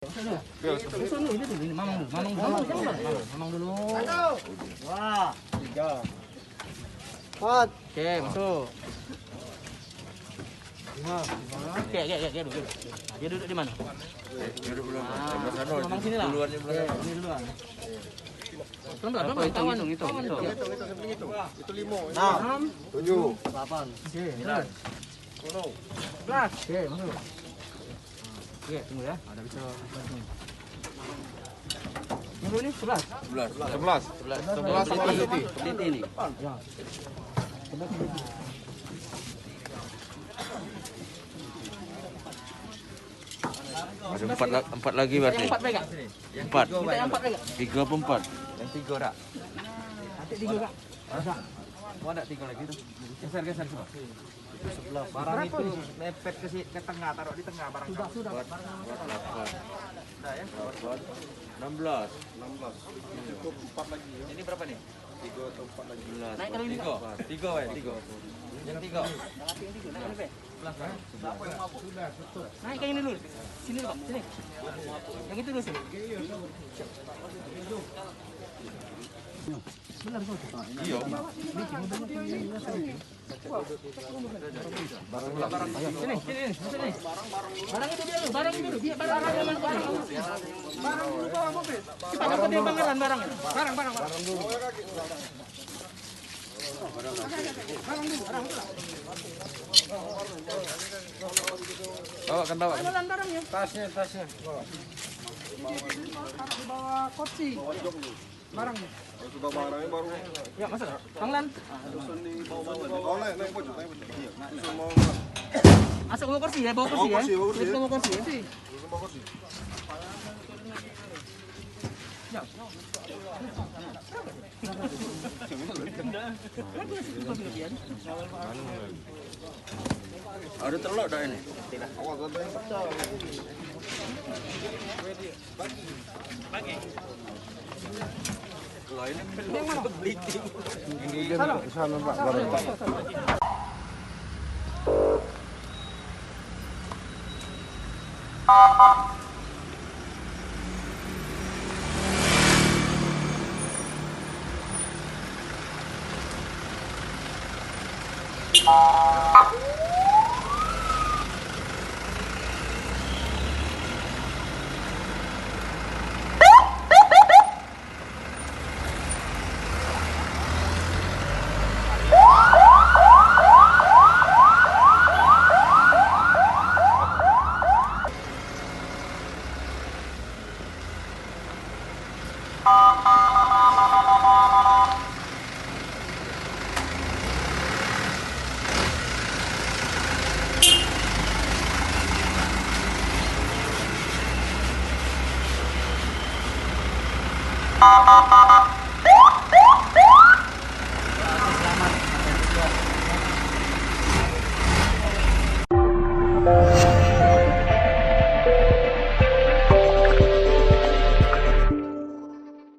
Ini mamang dulu. Wah, 3. 4. Oke, masuk. Oke, duduk. Dia duduk di mana? Duduk dulu. Mamang sini lah. Ini duluan. Hitung. Itu 5. 6, 7. 8, 9, 10, 11. Oke, masuk. Oke, tunggu ya. Ada bisa bantu. Yang ini 11. 11 sama Titi ini. Ya. Ada 4 lagi berarti. Yang 4 pegang. 4. Kita yang 4 pegang. 3 apa 4? Yang 3 rak. Nanti 3 kak. Ada. Mau ada 3 lagi tuh. Geser semua. Itu sebelah. Barang itu mepet ke tengah, taruh di tengah barang. Sudah. Sudah ya. 16. Cukup 4 lagi ya. Ini berapa nih? 3 atau 4 lagi. Naik kalau ini. 3 ya, 3. Yang 3. Naik kayak ini dulu. Sini dulu, Pak. Sini. Yang itu dulu sini. Benar kok. Iya. Sini. Barang itu dia dulu, barang itu dulu. Biar barang dulu. Barang dulu bawa mobil. Cepat dapat dia pangeran barang. Barang dulu. Bawa. Barangnya. Tasnya. Di bawah kursi. Barangnya. Sudah barangnya baru. Ya, masuk. Panglan. Oh, naik baju. Masuk ke kursi ya, bawa kursi ya. Bawa kursi ya. Ya. Ada telur dah ini. Bagi. Lain yang mana? Ini sana Pak. Selamat.